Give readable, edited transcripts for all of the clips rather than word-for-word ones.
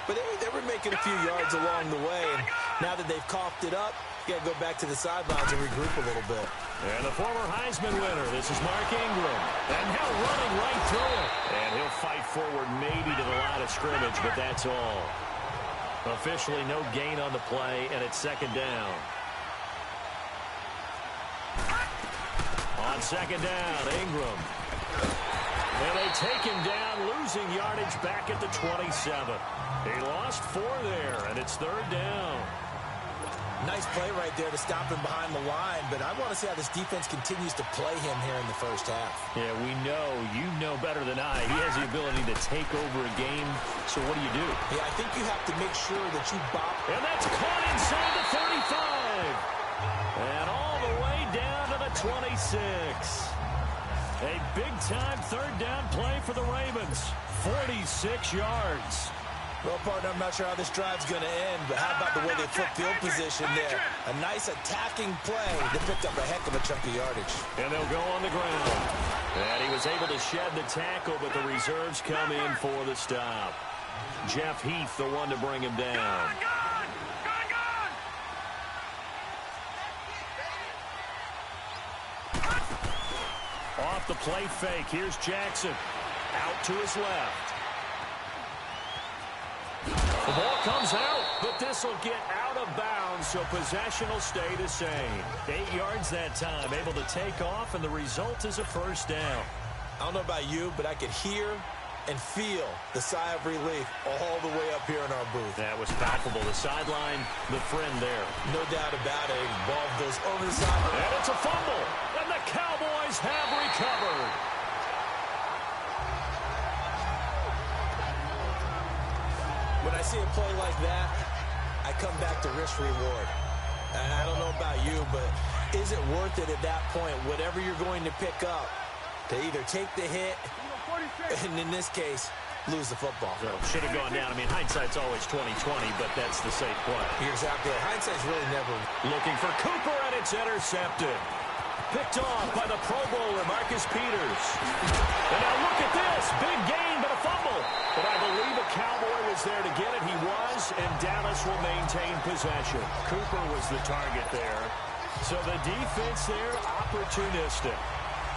But they were making a few yards along the way, and now that they've coughed it up, you got to go back to the sidelines and regroup a little bit. And the former Heisman winner, this is Mark Ingram. And now running right through it. And he'll fight forward maybe to the line of scrimmage, but that's all. Officially no gain on the play, and it's second down. On second down, Ingram. And they take him down, losing yardage back at the 27. He lost 4 there, and it's third down. Nice play right there to stop him behind the line, but I want to see how this defense continues to play him here in the first half. Yeah, we know. You know better than I. He has the ability to take over a game, so what do you do? Yeah, I think you have to make sure that you bop. And that's caught inside the 35. And all the way down to the 26. A big-time third down play for the Ravens. 46 yards. Well, partner, I'm not sure how this drive's going to end, but how about the way they flip field position there? A nice attacking play that picked up a heck of a chunk of yardage. And they'll go on the ground. And he was able to shed the tackle, but the reserves come in for the stop. Jeff Heath, the one to bring him down. Off the play fake, here's Jackson. Out to his left. The ball comes out, but this will get out of bounds, so possession will stay the same. 8 yards that time, able to take off, and the result is a first down. I don't know about you, but I could hear and feel the sigh of relief all the way up here in our booth. That was palpable. The sideline, the friend there. No doubt about it. Ball goes over the sideline. And it's a fumble, and the Cowboys have recovered. When I see a play like that, I come back to risk reward. And I don't know about you, but is it worth it at that point, whatever you're going to pick up, to either take the hit, and in this case, lose the football? So, should have gone down. I mean, hindsight's always 20/20, but that's the safe play. You're exactly right. Hindsight's really never. Looking for Cooper, and it's intercepted. Picked off by the Pro Bowler, Marcus Peters. And now look at this. Big gain, but a fumble. But I believe a Cowboy was there to get it. He was, and Dallas will maintain possession. Cooper was the target there. So the defense there, opportunistic.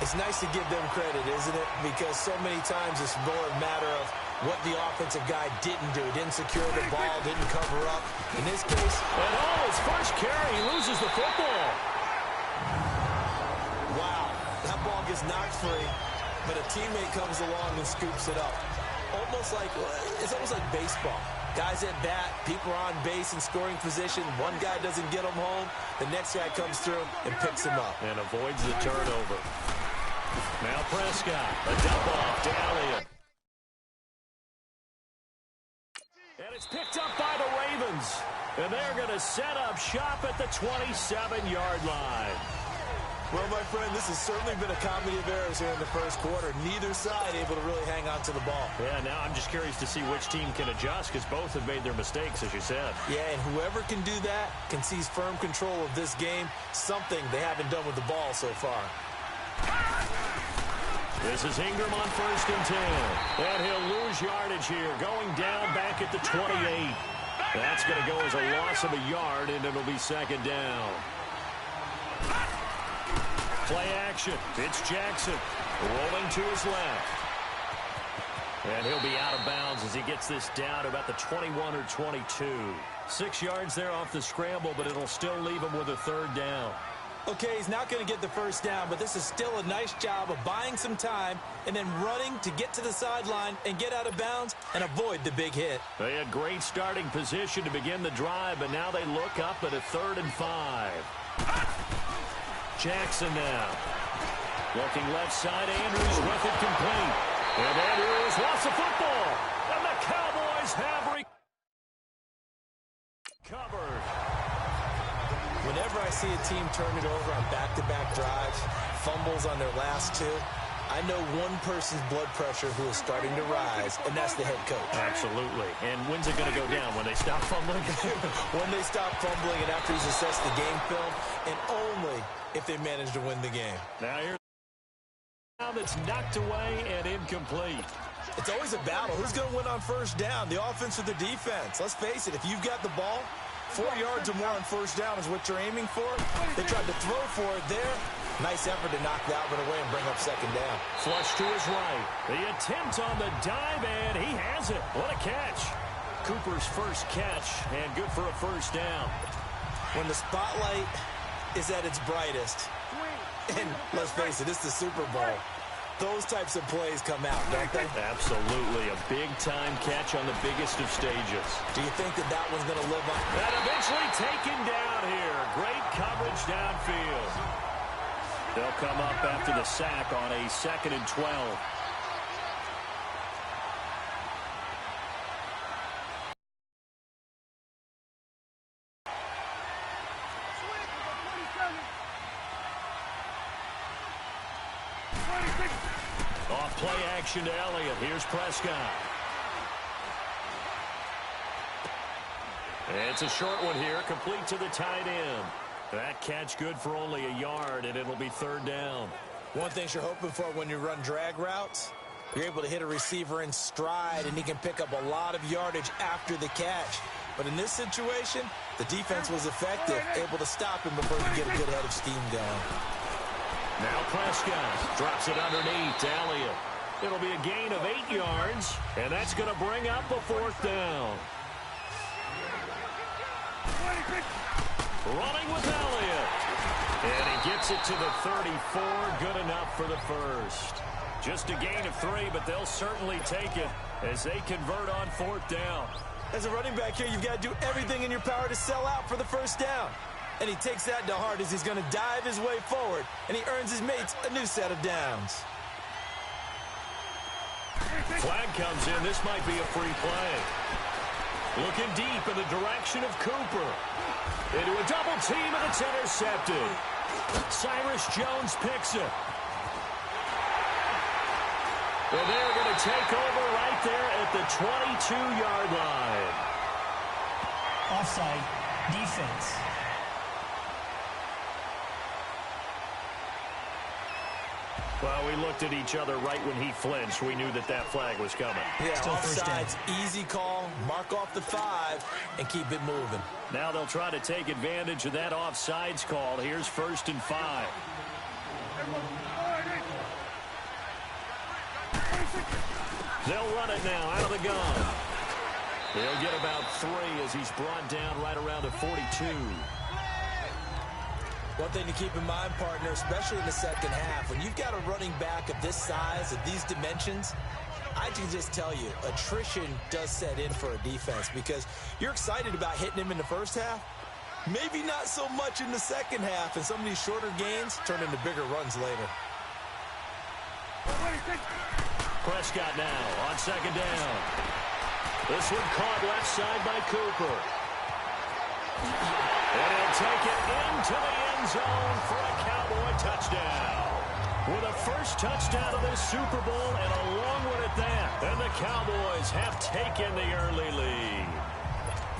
It's nice to give them credit, isn't it? Because so many times it's more a matter of what the offensive guy didn't do. Didn't secure the ball, didn't cover up. In this case, and his first carry, he loses the football. Wow, that ball gets knocked free, but a teammate comes along and scoops it up. It's almost like baseball. Guys at bat, people are on base in scoring position. One guy doesn't get him home. The next guy comes through and picks him up. And avoids the turnover. Now Prescott, a dump off to Elliott. And it's picked up by the Ravens. And they're going to set up shop at the 27-yard line. Well, my friend, this has certainly been a comedy of errors here in the first quarter. Neither side able to really hang on to the ball. Yeah, now I'm just curious to see which team can adjust, because both have made their mistakes, as you said. Yeah, and whoever can do that can seize firm control of this game, something they haven't done with the ball so far. This is Ingram on 1st and 10. And he'll lose yardage here, going down back at the 28. That's going to go as a loss of a yard, and it'll be second down. Play action. It's Jackson rolling to his left. And he'll be out of bounds as he gets this down to about the 21 or 22. 6 yards there off the scramble, but it'll still leave him with a third down. Okay, he's not going to get the first down, but this is still a nice job of buying some time and then running to get to the sideline and get out of bounds and avoid the big hit. They had great starting position to begin the drive, but now they look up at a 3rd and 5. Jackson now. Looking left side, Andrews with it complete. And Andrews lost the football. And the Cowboys have recovered. Whenever I see a team turn it over on back-to-back drives, fumbles on their last two, I know one person's blood pressure who is starting to rise, and that's the head coach. Absolutely. And when's it going to go down? When they stop fumbling? When they stop fumbling and after he's assessed the game film, and only if they manage to win the game. Now here's that's knocked away and incomplete. It's always a battle. Who's going to win on first down, the offense or the defense? Let's face it, if you've got the ball, 4 yards or more on first down is what you're aiming for. They tried to throw for it there. Nice effort to knock that one away and bring up second down. Flush to his right. The attempt on the dive, and he has it. What a catch. Cooper's first catch, and good for a first down. When the spotlight is at its brightest, and let's face it, it's the Super Bowl, those types of plays come out, don't they? Absolutely. A big-time catch on the biggest of stages. Do you think that that one's going to live up? And eventually taken down here. Great coverage downfield. They'll come up after the sack on a 2nd and 12. Off play action to Elliott. Here's Prescott. It's a short one here, complete to the tight end. That catch good for only a yard, and it'll be 3rd down. One thing you're hoping for when you run drag routes, you're able to hit a receiver in stride, and he can pick up a lot of yardage after the catch. But in this situation, the defense was effective, able to stop him before he could get a good head of steam going. Now Prescott drops it underneath to Elliott. It'll be a gain of 8 yards, and that's going to bring up a 4th down. Running with Elliott. And he gets it to the 34. Good enough for the first. Just a gain of 3, but they'll certainly take it as they convert on 4th down. As a running back here, you've got to do everything in your power to sell out for the first down. And he takes that to heart as he's going to dive his way forward, and he earns his mates a new set of downs. Flag comes in. This might be a free play. Looking deep in the direction of Cooper. Into a double team, and it's intercepted. Cyrus Jones picks it. And they're going to take over right there at the 22-yard line. Offside, defense. Well, we looked at each other right when he flinched. We knew that that flag was coming. Yeah, offsides, easy call, mark off the 5, and keep it moving. Now they'll try to take advantage of that offsides call. Here's 1st and 5. They'll run it now out of the gun. They'll get about 3 as he's brought down right around the 42. One thing to keep in mind, partner, especially in the second half, when you've got a running back of this size, of these dimensions, I can just tell you, attrition does set in for a defense because you're excited about hitting him in the first half. Maybe not so much in the second half, and some of these shorter gains turn into bigger runs later. Prescott now on 2nd down. This one caught left side by Cooper. And he'll take it into the end zone for a Cowboy touchdown. With a first touchdown of the Super Bowl and a long one at that. And the Cowboys have taken the early lead.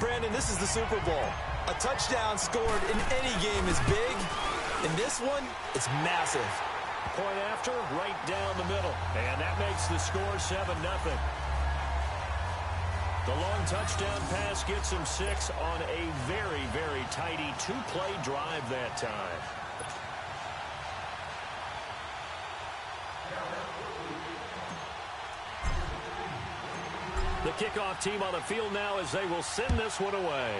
Brandon, this is the Super Bowl. A touchdown scored in any game is big. In this one, it's massive. Point after, right down the middle. And that makes the score 7-0. The long touchdown pass gets him 6 on a very, very tidy 2-play drive that time. The kickoff team on the field now as they will send this one away.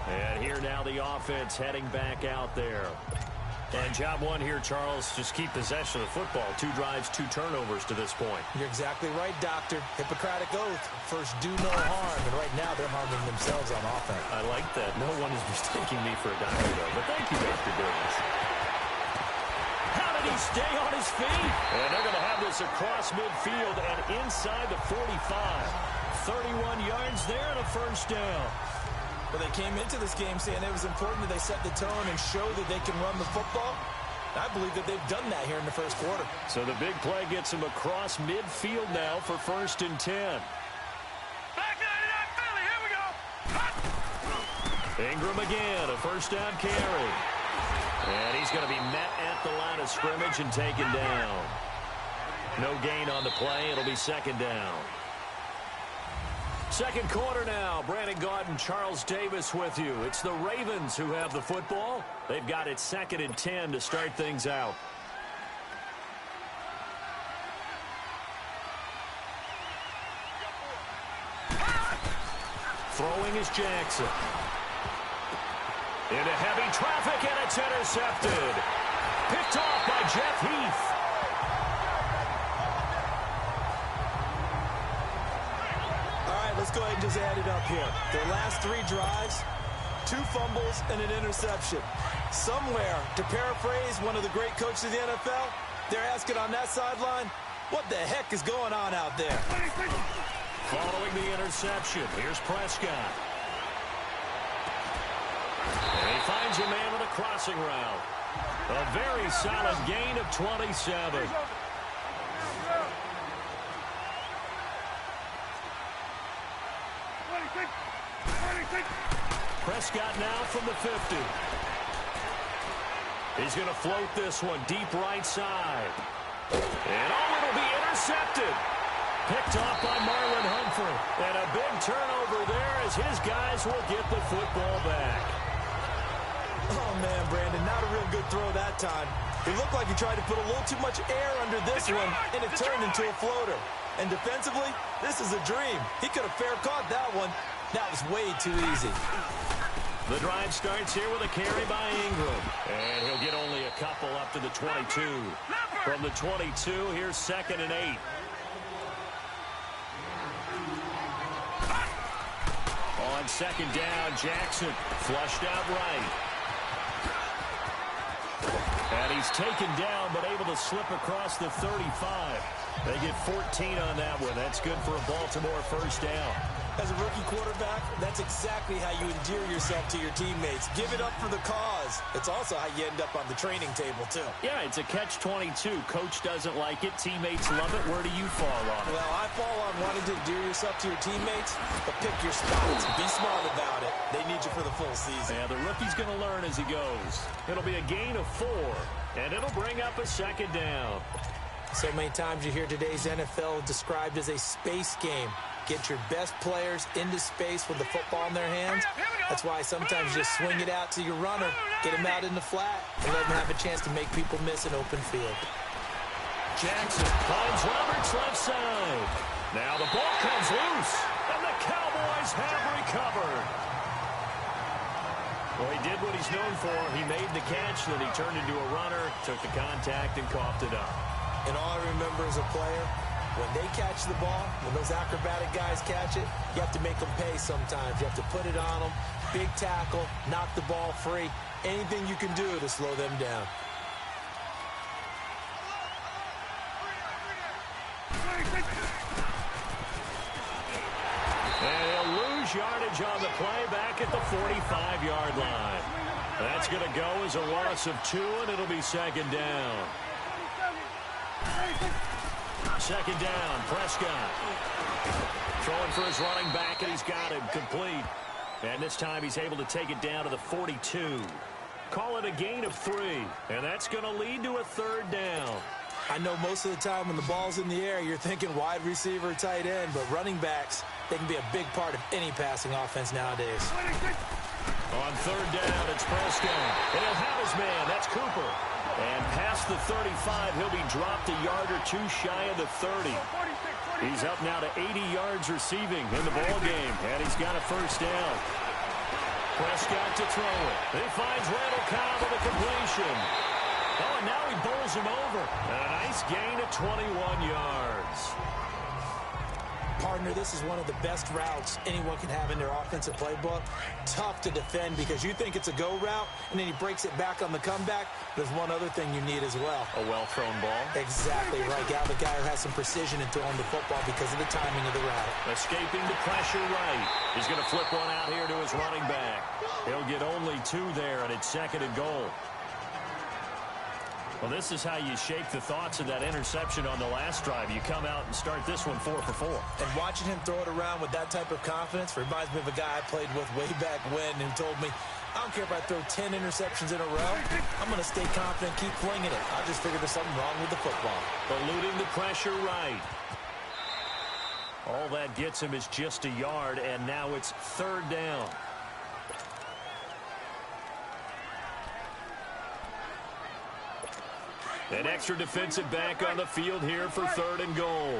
And here now the offense heading back out there. And job one here, Charles, just keep possession of the football. 2 drives, 2 turnovers to this point. You're exactly right, Doctor. Hippocratic oath. First, do no harm. And right now, they're harming themselves on offense. I like that. No one is mistaking me for a doctor, though. But thank you, Dr. Davis. How did he stay on his feet? And they're going to have this across midfield and inside the 45. 31 yards there and a first down. Well, they came into this game saying it was important that they set the tone and show that they can run the football. I believe that they've done that here in the first quarter. So the big play gets them across midfield now for 1st and 10. Back 99 Philly, here we go. Hot. Ingram again, a first down carry. And he's going to be met at the line of scrimmage and taken down. No gain on the play. It'll be second down. Second quarter now. Brandon Gaudin, Charles Davis with you. It's the Ravens who have the football. They've got it 2nd and 10 to start things out. Throwing is Jackson. Into heavy traffic, and it's intercepted. Picked off by Jeff Heath. All right, let's go ahead and just add it up here. Their last 3 drives, 2 fumbles and an interception. Somewhere, to paraphrase one of the great coaches of the NFL, they're asking on that sideline, what the heck is going on out there? Following the interception, here's Prescott. And he finds a man with a crossing route. A very solid gain of 27. Prescott now from the 50. He's going to float this one deep right side. And it'll be intercepted. Picked off by Marlon Humphrey. And a big turnover there as his guys will get the football back. Oh, man, Brandon, not a real good throw that time. It looked like he tried to put a little too much air under this one, and it turned into a floater. And defensively, this is a dream. He could have fair caught that one. That was way too easy. The drive starts here with a carry by Ingram. And he'll get only a couple up to the 22. From the 22, here's 2nd and 8. On 2nd down, Jackson flushed out right. And he's taken down, but able to slip across the 35. They get 14 on that one. That's good for a Baltimore first down. As a rookie quarterback, that's exactly how you endear yourself to your teammates. Give it up for the cause. It's also how you end up on the training table, too. Yeah, it's a catch-22. Coach doesn't like it. Teammates love it. Where do you fall on it? Well, I fall on wanting to endear yourself to your teammates, but pick your spots. Be smart about it. They need you for the full season. Yeah, the rookie's going to learn as he goes. It'll be a gain of 4, and it'll bring up a 2nd down. So many times you hear today's NFL described as a space game. Get your best players into space with the football in their hands. That's why sometimes you just swing it out to your runner, get him out in the flat, and let him have a chance to make people miss an open field. Jackson finds Roberts left side. Now the ball comes loose, and the Cowboys have recovered. Well, he did what he's known for. He made the catch, then he turned into a runner, took the contact, and coughed it up. And all I remember as a player, when they catch the ball, when those acrobatic guys catch it, you have to make them pay sometimes. You have to put it on them, big tackle, knock the ball free, anything you can do to slow them down. And he'll lose yardage on the play back at the 45-yard line. That's going to go as a loss of 2, and it'll be 2nd down. 2nd down, Prescott. Throwing for his running back, and he's got him complete. And this time he's able to take it down to the 42. Call it a gain of 3, and that's going to lead to a 3rd down. I know most of the time when the ball's in the air, you're thinking wide receiver, tight end, but running backs, they can be a big part of any passing offense nowadays. On 3rd down, it's Prescott. And he'll have his man. That's Cooper. And past the 35, he'll be dropped a yard or 2 shy of the 30. He's up now to 80 yards receiving in the ball game, and he's got a first down. Prescott to throw it. He finds Randall Cobb with a completion. Oh, and now he bowls him over. And a nice gain of 21 yards. Partner, this is one of the best routes anyone can have in their offensive playbook. Tough to defend because you think it's a go route, and then he breaks it back on the comeback. There's one other thing you need as well. A well-thrown ball. Exactly right. You have a guy who has some precision in throwing the football because of the timing of the route. Escaping the pressure right. He's going to flip one out here to his running back. He'll get only 2 there, and it's 2nd and goal. Well, this is how you shake the thoughts of that interception on the last drive. You come out and start this one 4 for 4. And watching him throw it around with that type of confidence reminds me of a guy I played with way back when who told me, I don't care if I throw 10 interceptions in a row. I'm going to stay confident, keep flinging it. I just figured there's something wrong with the football. Eluding the pressure right. All that gets him is just a yard, and now it's 3rd down. An extra defensive back on the field here for 3rd and goal.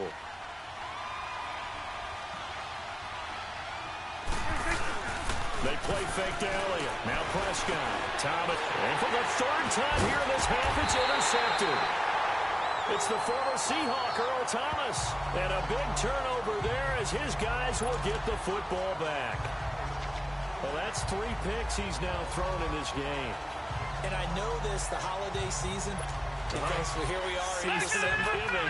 They play fake to Elliott. Now Prescott. Thomas. And for the 3rd time here in this half, it's intercepted. It's the former Seahawk, Earl Thomas. And a big turnover there as his guys will get the football back. Well, that's 3 picks he's now thrown in this game. And I know this, the holiday season, because here we are in December,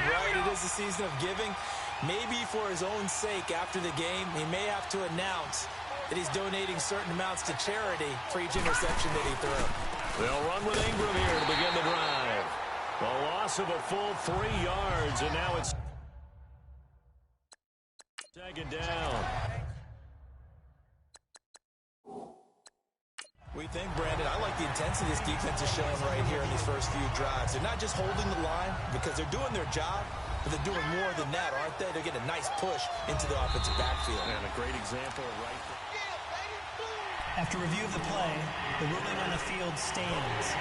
right? It is the season of giving. Maybe for his own sake after the game, he may have to announce that he's donating certain amounts to charity for each interception that he threw. They'll run with Ingram here to begin the drive. The loss of a full 3 yards, and now it's 2nd down. We think, Brandon, I like the intensity this defense is showing right here in these first few drives. They're not just holding the line because they're doing their job, but they're doing more than that, aren't they? They're getting a nice push into the offensive backfield. And a great example right there. After review of the play, the ruling on the field stands.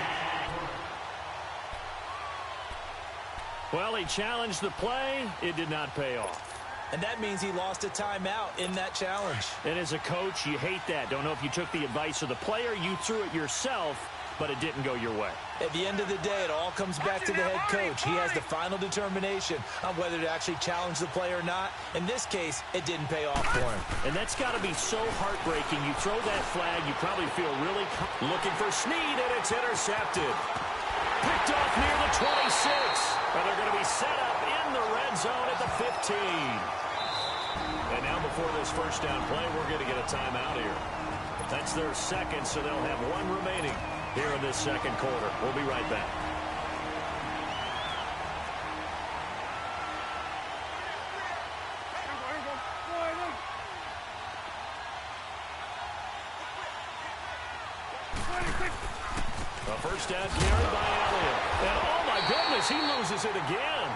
Well, he challenged the play. It did not pay off. And that means he lost a timeout in that challenge. And as a coach, you hate that. Don't know if you took the advice of the player, you threw it yourself, but it didn't go your way. At the end of the day, it all comes back to the head coach. He has the final determination on whether to actually challenge the play or not. In this case, it didn't pay off for him. And that's got to be so heartbreaking. You throw that flag, you probably feel really looking for Snead, and it's intercepted. Picked off near the 26. And they're going to be set up in the red zone at the 15. And now before this first down play, we're going to get a timeout here. That's their 2nd, so they'll have 1 remaining here in this 2nd quarter. We'll be right back. A first down carry by Elliott. And oh my goodness, he loses it again.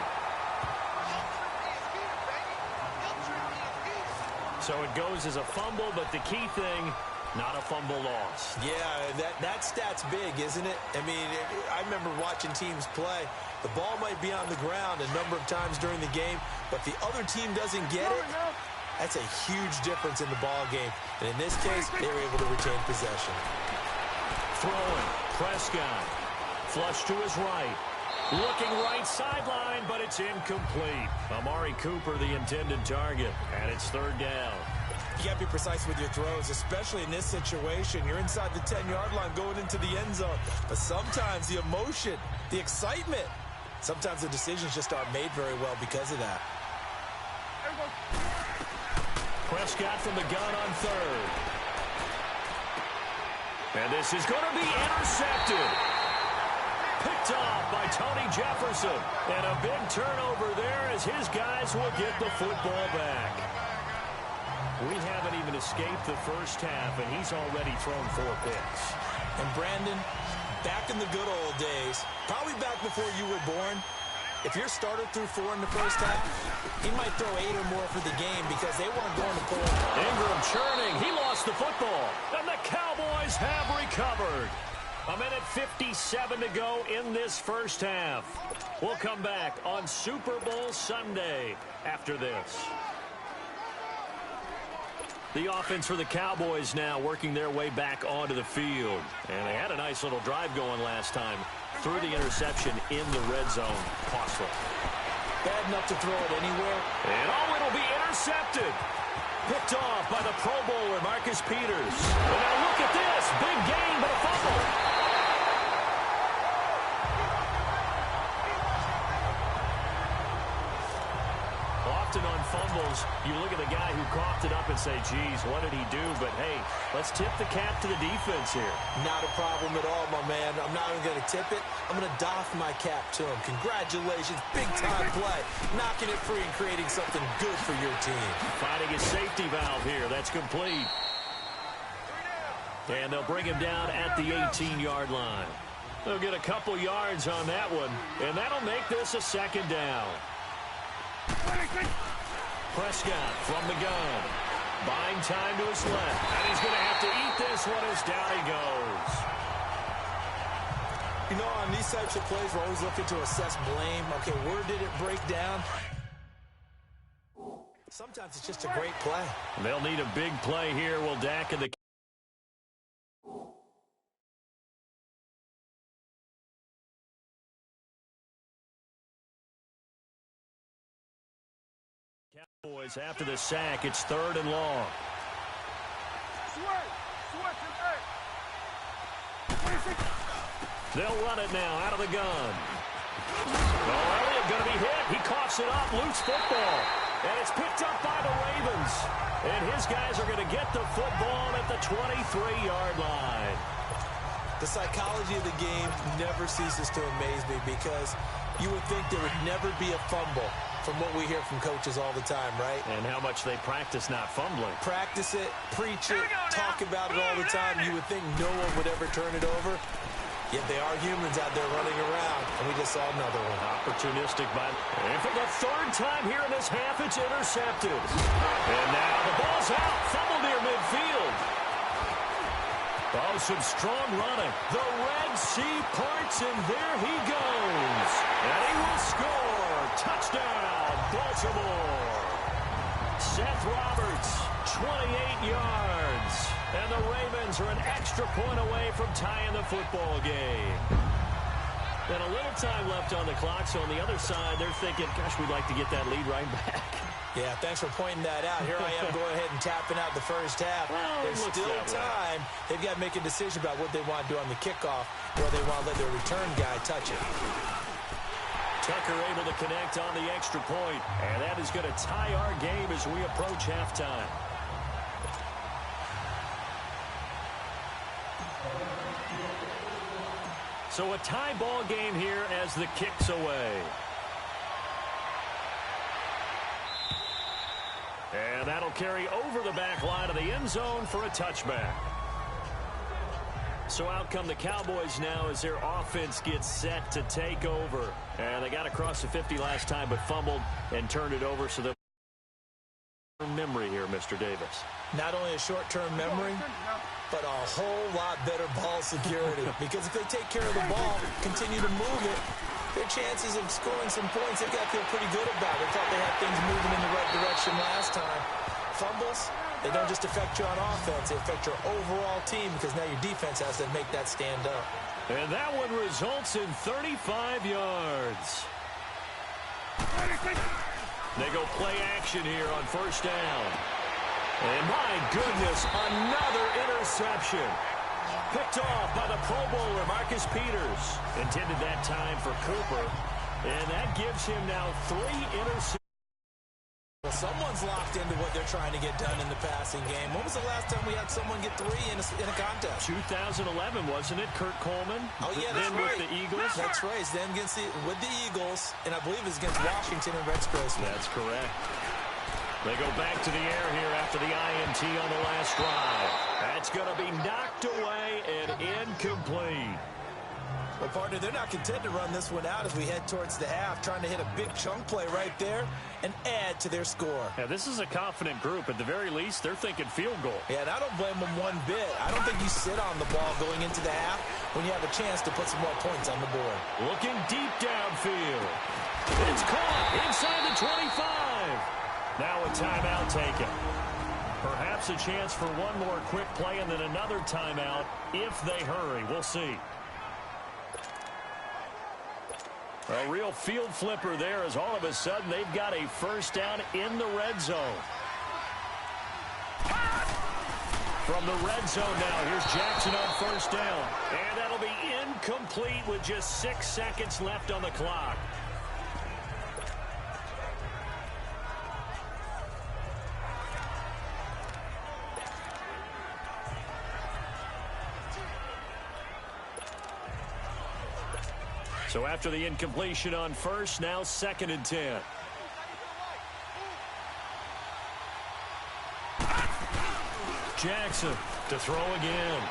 So it goes as a fumble, but the key thing, not a fumble loss. Yeah, that stat's big, isn't it? I mean, I remember watching teams play. The ball might be on the ground a number of times during the game, but the other team doesn't get it. That's a huge difference in the ball game. And in this case, they were able to retain possession. Throwing, Prescott, flush to his right. Looking right sideline, but it's incomplete. Amari Cooper, the intended target, and it's 3rd down. You got to be precise with your throws, especially in this situation. You're inside the 10-yard line going into the end zone. But sometimes the emotion, the excitement, sometimes the decisions just aren't made very well because of that. Prescott from the gun on 3rd. And this is going to be intercepted. Picked off by Tony Jefferson. And a big turnover there as his guys will get the football back. We haven't even escaped the first half, and he's already thrown 4 picks. And Brandon, back in the good old days, probably back before you were born, if your starter threw 4 in the first half, he might throw 8 or more for the game because they weren't going to pull him. Ingram churning. He lost the football. And the Cowboys have recovered. A minute 57 to go in this first half. We'll come back on Super Bowl Sunday after this. The offense for the Cowboys now working their way back onto the field. And they had a nice little drive going last time. Through the interception in the red zone. Costly. Bad enough to throw it anywhere. And oh, it'll be intercepted. Picked off by the Pro Bowler, Marcus Peters. And now look at this. Big gain, but a fumble. often on fumbles, you look at the guy who coughed it up and say, geez, what did he do? But, hey, let's tip the cap to the defense here. Not a problem at all, my man. I'm not even going to tip it. I'm going to doff my cap to him. Congratulations. Big-time play. Knocking it free and creating something good for your team. Finding a safety valve here. That's complete. And they'll bring him down at the 18-yard line. They'll get a couple yards on that one, and that'll make this a second down. Prescott from the gun. Buying time to his left. And he's going to have to eat this one as down he goes. You know, on these types of plays, we're always looking to assess blame. Okay, where did it break down? Sometimes it's just a great play. They'll need a big play here. Will Dak and the Cowboys after the sack. It's 3rd and long. They'll run it now out of the gun. Oh, Elliott going to be hit. He coughs it up. Loose football. And it's picked up by the Ravens. And his guys are going to get the football at the 23-yard line. The psychology of the game never ceases to amaze me because you would think there would never be a fumble from what we hear from coaches all the time, right? And how much they practice not fumbling. Practice it, preach it, talk about it all the time. You would think no one would ever turn it over. Yet they are humans out there running around, and we just saw another one. Opportunistic by... And for the 3rd time here in this half, it's intercepted. And now the ball's out. Fumble near midfield. Oh, some strong running. The Red Sea parts, and there he goes. And he will score. Touchdown, Baltimore. Seth Roberts, 28 yards. And the Ravens are an extra point away from tying the football game. And a little time left on the clock, so on the other side, they're thinking, gosh, we'd like to get that lead right back. Yeah, thanks for pointing that out. Here I am going ahead and tapping out the first half. Well, there's still time. They've got to make a decision about what they want to do on the kickoff, or they want to let their return guy touch it. Tucker able to connect on the extra point, and that is going to tie our game as we approach halftime. So a tie ball game here as the kick's away. And that'll carry over the back line of the end zone for a touchback. So out come the Cowboys now as their offense gets set to take over. And they got across the 50 last time but fumbled and turned it over. So the memory here, Mr. Davis. Not only a short-term memory, but a whole lot better ball security. Because if they take care of the ball, continue to move it, their chances of scoring some points, they've got to feel pretty good about it. They thought they had things moving in the right direction last time. Fumbles, they don't just affect you on offense, they affect your overall team because now your defense has to make that stand up. And that one results in 35 yards. They go play action here on 1st down. And my goodness, another interception. Picked off by the Pro Bowler, Marcus Peters. Intended that time for Cooper. And that gives him now 3 interceptions. Well, someone's locked into what they're trying to get done in the passing game. When was the last time we had someone get 3 in a contest? 2011, wasn't it? Kurt Coleman? Oh, yeah, that's then right. With the Eagles? That's right. Then with the Eagles, and I believe it's against Washington and Rex Grossman. That's correct. They go back to the air here after the INT on the last drive. That's going to be knocked away and incomplete. Well, partner, they're not content to run this one out as we head towards the half, trying to hit a big chunk play right there and add to their score. Yeah, this is a confident group. At the very least, they're thinking field goal. Yeah, and I don't blame them one bit. I don't think you sit on the ball going into the half when you have a chance to put some more points on the board. Looking deep downfield. It's caught inside the 25. Now a timeout taken. Perhaps a chance for one more quick play and then another timeout if they hurry. We'll see. A real field flipper there as all of a sudden they've got a 1st down in the red zone. From the red zone now, here's Jackson on 1st down. And that'll be incomplete with just 6 seconds left on the clock. So after the incompletion on first, now 2nd and 10. Jackson to throw again.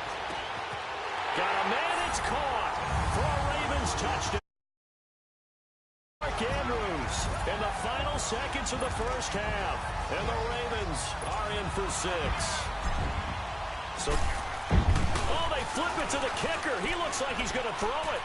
Got a man, it's caught for a Ravens touchdown. Mark Andrews in the final seconds of the first half. And the Ravens are in for 6. So, oh, they flip it to the kicker. He looks like he's going to throw it.